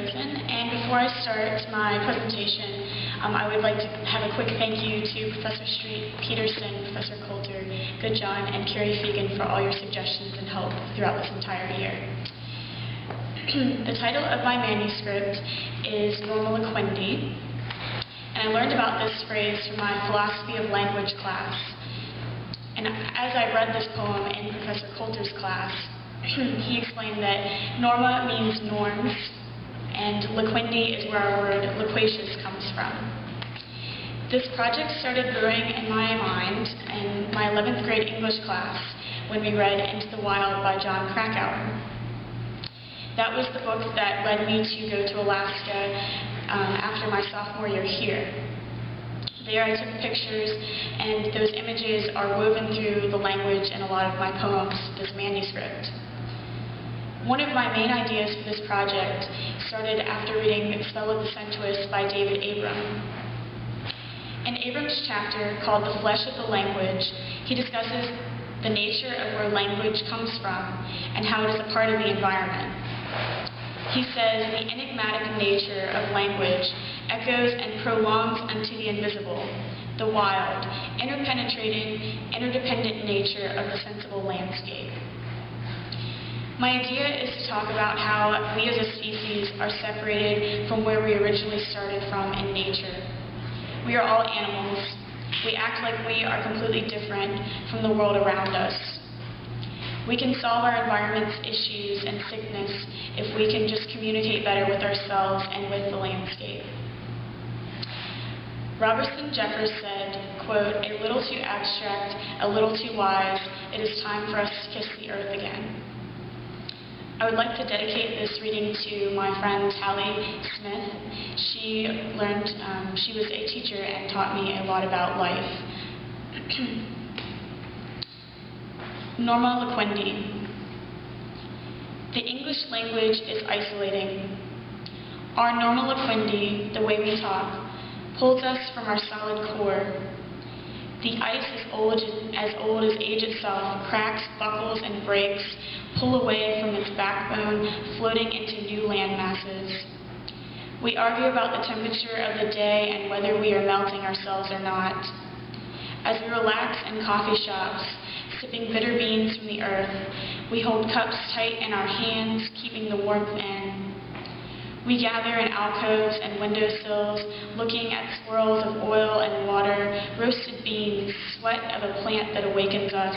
chosen, and before I start my presentation, I would like to have a quick thank you to Professor Street, Peterson, Professor Coulter, Goodjohn, and Carrie Fegan for all your suggestions and help throughout this entire year. The title of my manuscript is Norma Loquendi, and I learned about this phrase from my philosophy of language class. And as I read this poem in Professor Coulter's class, he explained that Norma means norms, and Loquendi is where our word loquacious comes from. This project started brewing in my mind in my 11th grade English class when we read Into the Wild by Jon Krakauer. That was the book that led me to go to Alaska after my sophomore year here. There I took pictures, and those images are woven through the language in a lot of my poems, this manuscript. One of my main ideas for this project started after reading Spell of the Sensuous by David Abram. In Abram's chapter called The Flesh of the Language, he discusses the nature of where language comes from and how it is a part of the environment. He says the enigmatic nature of language echoes and prolongs unto the invisible, the wild, interpenetrating, interdependent nature of the sensible landscape. My idea is to talk about how we as a species are separated from where we originally started from in nature. We are all animals. We act like we are completely different from the world around us. We can solve our environment's issues and sickness if we can just communicate better with ourselves and with the landscape. Robertson Jeffers said, quote, "A little too abstract, a little too wise, it is time for us to kiss the earth again." I would like to dedicate this reading to my friend Hallie Smith. She was a teacher and taught me a lot about life. Norma Loquendi. The English language is isolating. Our Norma Loquendi, the way we talk, pulls us from our solid core. The ice as old as age itself cracks, buckles, and breaks, pull away from its backbone, floating into new land masses. We argue about the temperature of the day and whether we are melting ourselves or not. As we relax in coffee shops, sipping bitter beans from the earth, we hold cups tight in our hands, keeping the warmth in. We gather in alcoves and windowsills, looking at swirls of oil and water, roasted beans, sweat of a plant that awakens us.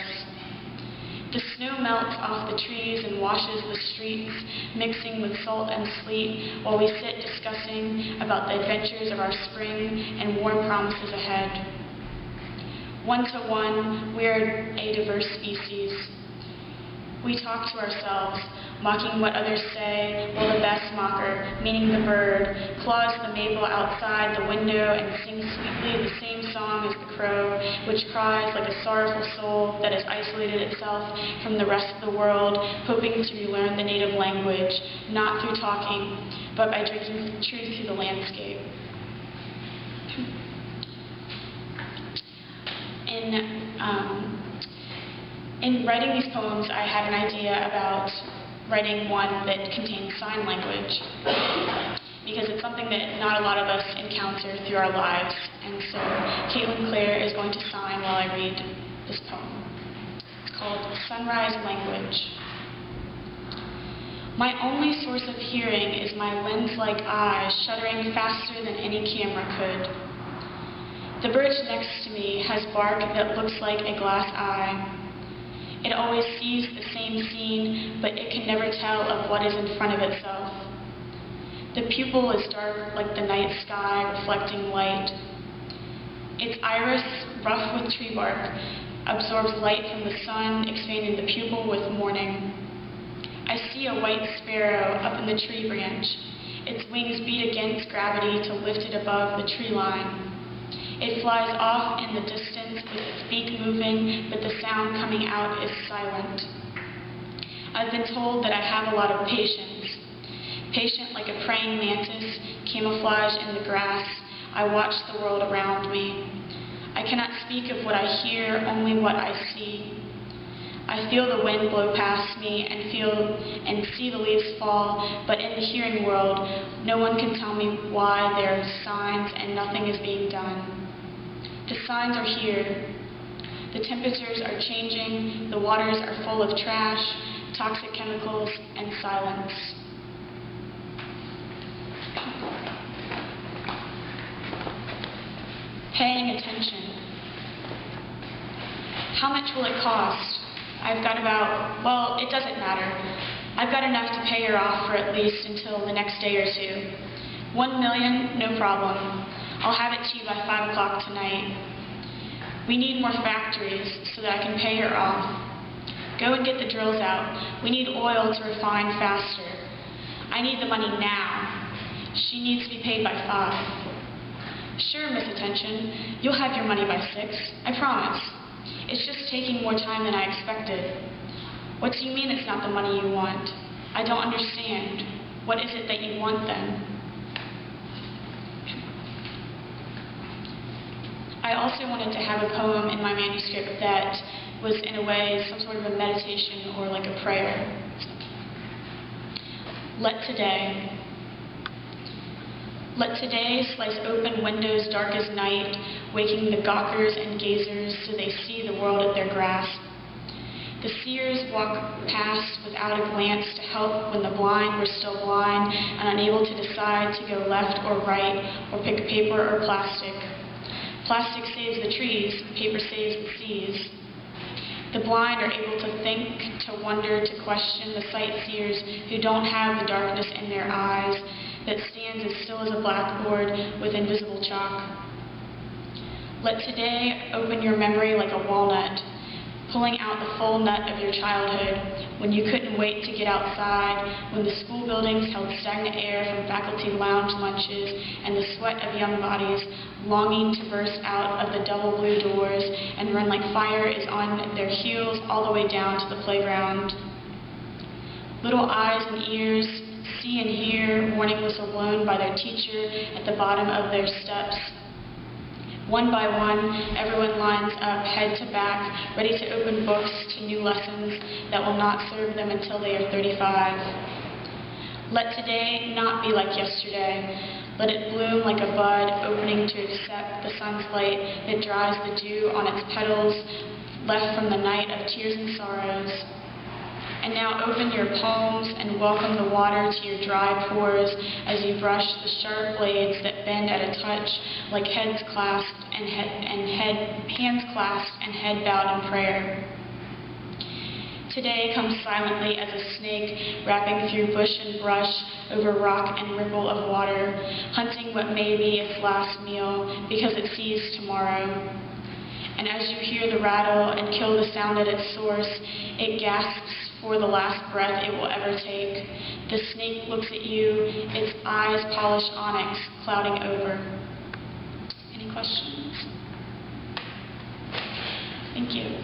The snow melts off the trees and washes the streets, mixing with salt and sleet, while we sit discussing about the adventures of our spring and warm promises ahead. One to one, we are a diverse species. We talk to ourselves, mocking what others say, while the best mocker, meaning the bird, claws the maple outside the window and sings sweetly the same song as the crow, which cries like a sorrowful soul that has isolated itself from the rest of the world, hoping to relearn the native language, not through talking, but by drinking truth through the landscape. In writing these poems, I had an idea about writing one that contains sign language, because it's something that not a lot of us encounter through our lives. And so Caitlin Clare is going to sign while I read this poem. It's called Sunrise Language. My only source of hearing is my lens-like eyes shuddering faster than any camera could. The birch next to me has bark that looks like a glass eye. It always sees the same scene, but it can never tell of what is in front of itself. The pupil is dark like the night sky reflecting light. Its iris, rough with tree bark, absorbs light from the sun, expanding the pupil with morning. I see a white sparrow up in the tree branch. Its wings beat against gravity to lift it above the tree line. It flies off in the distance with its beak moving, but the sound coming out is silent. I've been told that I have a lot of patience. Patient like a praying mantis, camouflaged in the grass, I watch the world around me. I cannot speak of what I hear, only what I see. I feel the wind blow past me and see the leaves fall, but in the hearing world, no one can tell me why there are signs and nothing is being done. The signs are here. The temperatures are changing, the waters are full of trash, toxic chemicals, and silence. Paying attention. How much will it cost? I've got well, it doesn't matter. I've got enough to pay her off for at least until the next day or two. 1 million, no problem. I'll have it to you by 5 o'clock tonight. We need more factories so that I can pay her off. Go and get the drills out. We need oil to refine faster. I need the money now. She needs to be paid by 5. Sure, Miss Attention, you'll have your money by 6, I promise. It's just taking more time than I expected. What do you mean it's not the money you want? I don't understand. What is it that you want then? I also wanted to have a poem in my manuscript that was in a way some sort of a meditation or like a prayer. Let today slice open windows dark as night, waking the gawkers and gazers so they see the world at their grasp. The seers walk past without a glance to help when the blind were still blind and unable to decide to go left or right or pick paper or plastic. Plastic saves the trees, paper saves the seas. The blind are able to think, to wonder, to question the sightseers who don't have the darkness in their eyes that stands as still as a blackboard with invisible chalk. Let today open your memory like a walnut, pulling out the full nut of your childhood, when you couldn't wait to get outside, when the school buildings held stagnant air from faculty lounge lunches, and the sweat of young bodies longing to burst out of the double blue doors and run like fire is on their heels all the way down to the playground. Little eyes and ears see and hear warning whistle blown by their teacher at the bottom of their steps. One by one, everyone lines up, head to back, ready to open books to new lessons that will not serve them until they are 35. Let today not be like yesterday. Let it bloom like a bud, opening to accept the sun's light that dries the dew on its petals, left from the night of tears and sorrows. And now open your palms and welcome the water to your dry pores as you brush the sharp blades that bend at a touch like hands clasped and head bowed in prayer. Today comes silently as a snake wrapping through bush and brush over rock and ripple of water, hunting what may be its last meal because it sees tomorrow. And as you hear the rattle and kill the sound at its source, it gasps for the last breath it will ever take. The snake looks at you, its eyes polished onyx, clouding over. Any questions? Thank you.